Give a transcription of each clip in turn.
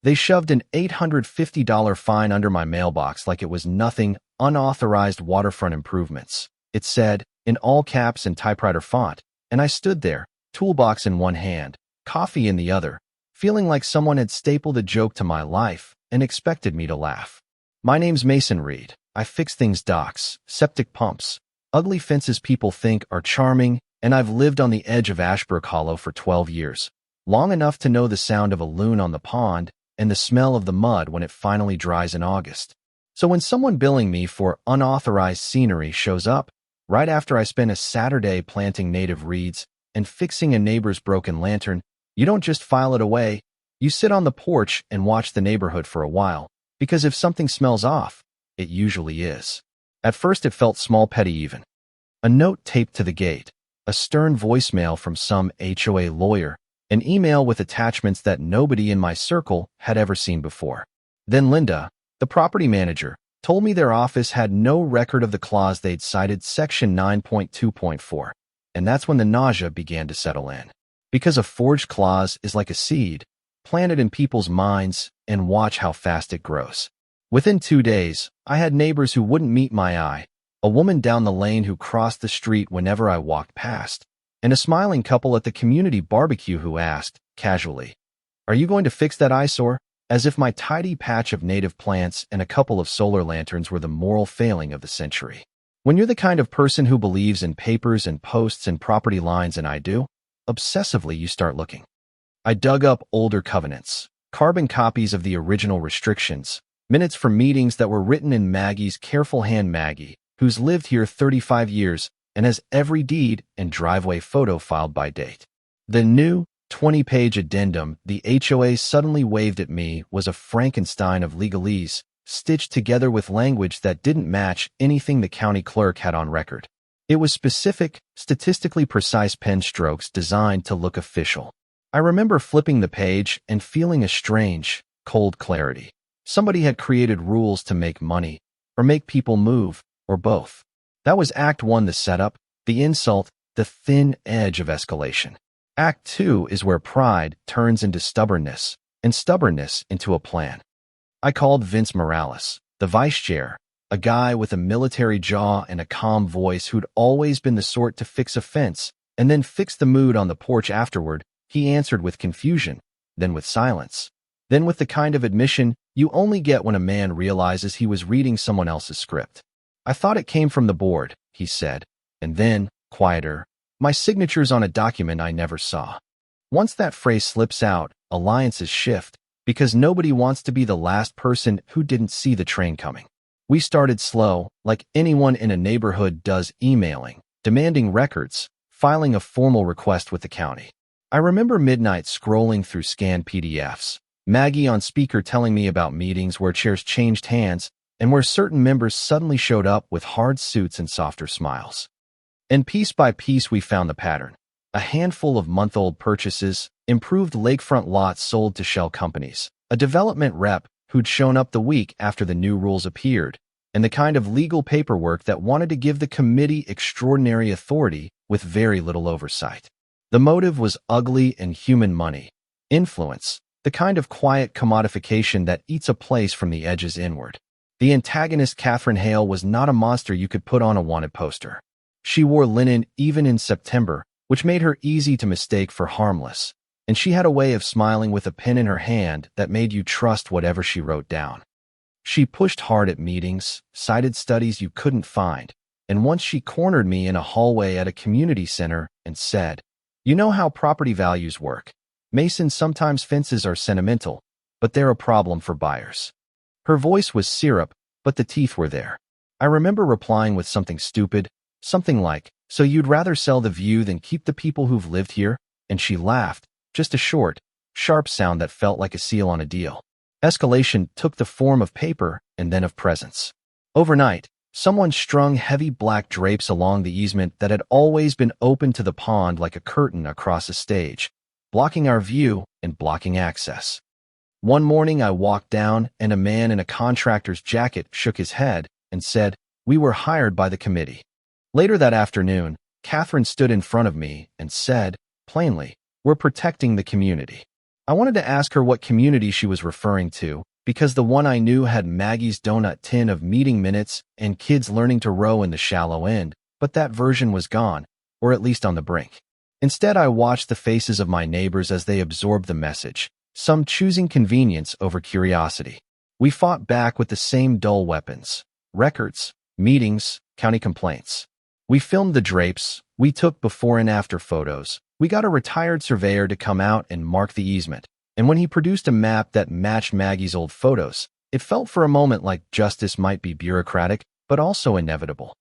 They shoved an $850 fine under my mailbox like it was nothing. Unauthorized waterfront improvements, it said, in all caps and typewriter font, and I stood there, toolbox in one hand, coffee in the other, feeling like someone had stapled a joke to my life and expected me to laugh. My name's Mason Reed. I fix things, docks, septic pumps, ugly fences people think are charming, and I've lived on the edge of Ashbrook Hollow for 12 years, long enough to know the sound of a loon on the pond and the smell of the mud when it finally dries in August. So when someone billing me for unauthorized scenery shows up, right after I spent a Saturday planting native reeds and fixing a neighbor's broken lantern, you don't just file it away, you sit on the porch and watch the neighborhood for a while, because if something smells off, it usually is. At first it felt small, petty even. A note taped to the gate, a stern voicemail from some HOA lawyer, an email with attachments that nobody in my circle had ever seen before. Then Linda, the property manager, told me their office had no record of the clause they'd cited, Section 9.2.4, and that's when the nausea began to settle in. Because a forged clause is like a seed, plant it in people's minds and watch how fast it grows. Within 2 days, I had neighbors who wouldn't meet my eye, a woman down the lane who crossed the street whenever I walked past, and a smiling couple at the community barbecue who asked, casually, "Are you going to fix that eyesore?" As if my tidy patch of native plants and a couple of solar lanterns were the moral failing of the century. When you're the kind of person who believes in papers and posts and property lines, and I do, obsessively you start looking. I dug up older covenants, carbon copies of the original restrictions, minutes from meetings that were written in Maggie's careful hand. Maggie, who's lived here 35 years and has every deed and driveway photo filed by date. The new 20-page addendum the HOA suddenly waved at me was a Frankenstein of legalese, stitched together with language that didn't match anything the county clerk had on record. It was specific, statistically precise pen strokes designed to look official. I remember flipping the page and feeling a strange, cold clarity. Somebody had created rules to make money, or make people move, or both. That was Act 1, the setup, the insult, the thin edge of escalation. Act 2 is where pride turns into stubbornness, and stubbornness into a plan. I called Vince Morales, the vice chair, a guy with a military jaw and a calm voice who'd always been the sort to fix a fence and then fix the mood on the porch afterward. He answered with confusion, then with silence, then with the kind of admission you only get when a man realizes he was reading someone else's script. "I thought it came from the board," he said, and then, quieter, "My signature's on a document I never saw." Once that phrase slips out, alliances shift, because nobody wants to be the last person who didn't see the train coming. We started slow, like anyone in a neighborhood does, emailing, demanding records, filing a formal request with the county. I remember midnight scrolling through scanned PDFs, Maggie on speaker telling me about meetings where chairs changed hands and where certain members suddenly showed up with hard suits and softer smiles. And piece by piece we found the pattern. A handful of month-old purchases, improved lakefront lots sold to shell companies, a development rep who'd shown up the week after the new rules appeared, and the kind of legal paperwork that wanted to give the committee extraordinary authority with very little oversight. The motive was ugly and human money. Influence, the kind of quiet commodification that eats a place from the edges inward. The antagonist, Catherine Hale, was not a monster you could put on a wanted poster. She wore linen even in September, which made her easy to mistake for harmless, and she had a way of smiling with a pen in her hand that made you trust whatever she wrote down. She pushed hard at meetings, cited studies you couldn't find, and once she cornered me in a hallway at a community center and said, "You know how property values work. Mason, sometimes fences are sentimental, but they're a problem for buyers." Her voice was syrup, but the teeth were there. I remember replying with something stupid, something like, "So you'd rather sell the view than keep the people who've lived here?" And she laughed, just a short, sharp sound that felt like a seal on a deal. Escalation took the form of paper and then of presence. Overnight, someone strung heavy black drapes along the easement that had always been open to the pond like a curtain across a stage, blocking our view and blocking access. One morning I walked down and a man in a contractor's jacket shook his head and said, "We were hired by the committee." Later that afternoon, Catherine stood in front of me and said, plainly, "We're protecting the community." I wanted to ask her what community she was referring to, because the one I knew had Maggie's donut tin of meeting minutes and kids learning to row in the shallow end, but that version was gone, or at least on the brink. Instead, I watched the faces of my neighbors as they absorbed the message, some choosing convenience over curiosity. We fought back with the same dull weapons: records, meetings, county complaints. We filmed the drapes, we took before and after photos, we got a retired surveyor to come out and mark the easement, and when he produced a map that matched Maggie's old photos, it felt for a moment like justice might be bureaucratic, but also inevitable.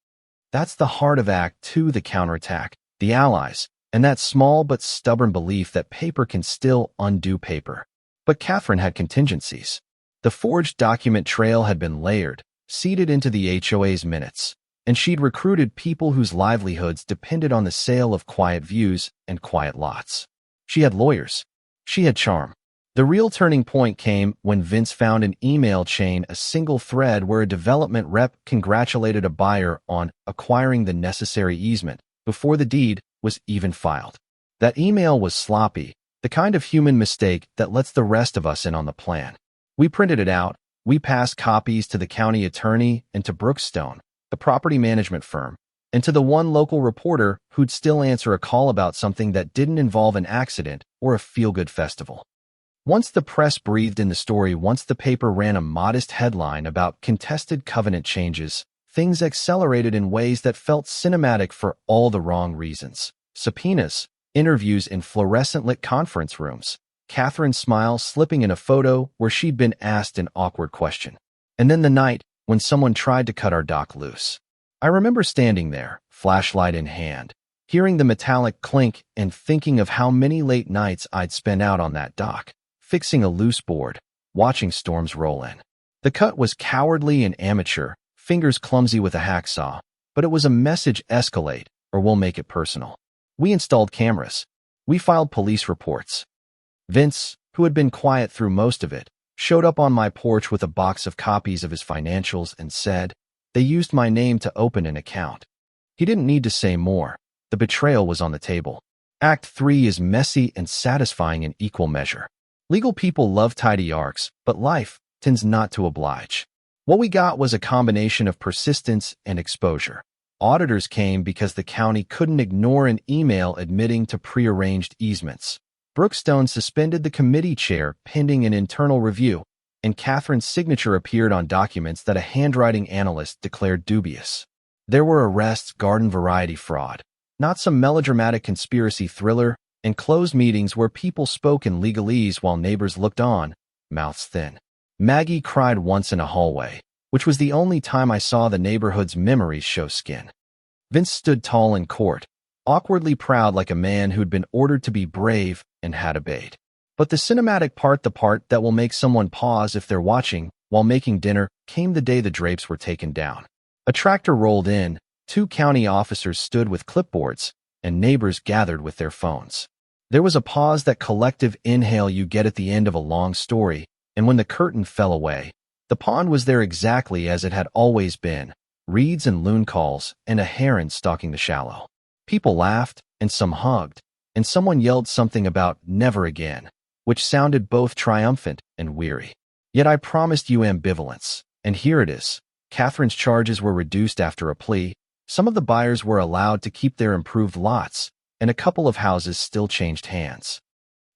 That's the heart of Act 2, the counterattack, the allies, and that small but stubborn belief that paper can still undo paper. But Catherine had contingencies. The forged document trail had been layered, seeded into the HOA's minutes, and she'd recruited people whose livelihoods depended on the sale of quiet views and quiet lots. She had lawyers. She had charm. The real turning point came when Vince found an email chain, a single thread where a development rep congratulated a buyer on acquiring the necessary easement before the deed was even filed. That email was sloppy, the kind of human mistake that lets the rest of us in on the plan. We printed it out. We passed copies to the county attorney and to Brookstone, the property management firm, and to the one local reporter who'd still answer a call about something that didn't involve an accident or a feel-good festival. Once the press breathed in the story, once the paper ran a modest headline about contested covenant changes, things accelerated in ways that felt cinematic for all the wrong reasons. Subpoenas, interviews in fluorescent-lit conference rooms, Catherine's smile slipping in a photo where she'd been asked an awkward question. And then the night when someone tried to cut our dock loose. I remember standing there, flashlight in hand, hearing the metallic clink and thinking of how many late nights I'd spent out on that dock, fixing a loose board, watching storms roll in. The cut was cowardly and amateur, fingers clumsy with a hacksaw, but it was a message: escalate, or we'll make it personal. We installed cameras. We filed police reports. Vince, who had been quiet through most of it, showed up on my porch with a box of copies of his financials and said, "They used my name to open an account." He didn't need to say more. The betrayal was on the table. Act 3 is messy and satisfying in equal measure. Legal people love tidy arcs, but life tends not to oblige. What we got was a combination of persistence and exposure. Auditors came because the county couldn't ignore an email admitting to prearranged easements. Brookstone suspended the committee chair pending an internal review, and Catherine's signature appeared on documents that a handwriting analyst declared dubious. There were arrests, garden variety fraud, not some melodramatic conspiracy thriller, and closed meetings where people spoke in legalese while neighbors looked on, mouths thin. Maggie cried once in a hallway, which was the only time I saw the neighborhood's memories show skin. Vince stood tall in court, awkwardly proud, like a man who'd been ordered to be brave and had obeyed. But the cinematic part, the part that will make someone pause if they're watching while making dinner, came the day the drapes were taken down. A tractor rolled in, 2 county officers stood with clipboards, and neighbors gathered with their phones. There was a pause, that collective inhale you get at the end of a long story, and when the curtain fell away, the pond was there exactly as it had always been: reeds and loon calls, and a heron stalking the shallow. People laughed, and some hugged, and someone yelled something about "never again," which sounded both triumphant and weary. Yet I promised you ambivalence, and here it is. Catherine's charges were reduced after a plea. Some of the buyers were allowed to keep their improved lots, and a couple of houses still changed hands.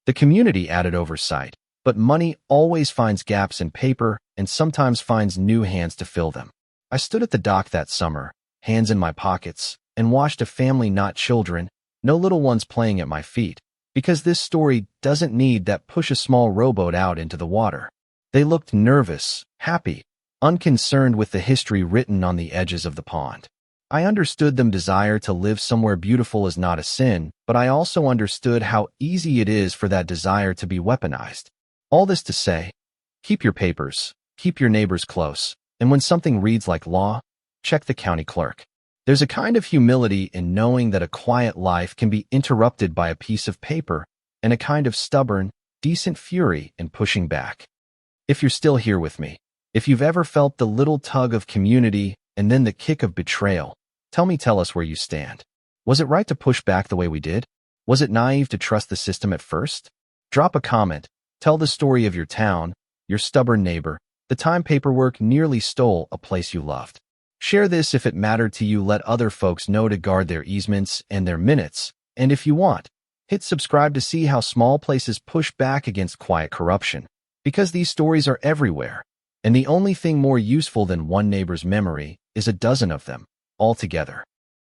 The community added oversight, but money always finds gaps in paper and sometimes finds new hands to fill them. I stood at the dock that summer, hands in my pockets, and watched a family, not children, no little ones, playing at my feet, because this story doesn't need that push a small rowboat out into the water. They looked nervous, happy, unconcerned with the history written on the edges of the pond. I understood them desire to live somewhere beautiful is not a sin, but I also understood how easy it is for that desire to be weaponized. All this to say, keep your papers, keep your neighbors close, and when something reads like law, check the county clerk. There's a kind of humility in knowing that a quiet life can be interrupted by a piece of paper, and a kind of stubborn, decent fury in pushing back. If you're still here with me, if you've ever felt the little tug of community and then the kick of betrayal, tell us where you stand. Was it right to push back the way we did? Was it naive to trust the system at first? Drop a comment, Tell the story of your town, your stubborn neighbor, the time paperwork nearly stole a place you loved. Share this if it mattered to you. Let other folks know to guard their easements and their minutes. And if you want, hit subscribe to see how small places push back against quiet corruption. Because these stories are everywhere. And the only thing more useful than one neighbor's memory is a dozen of them, all together.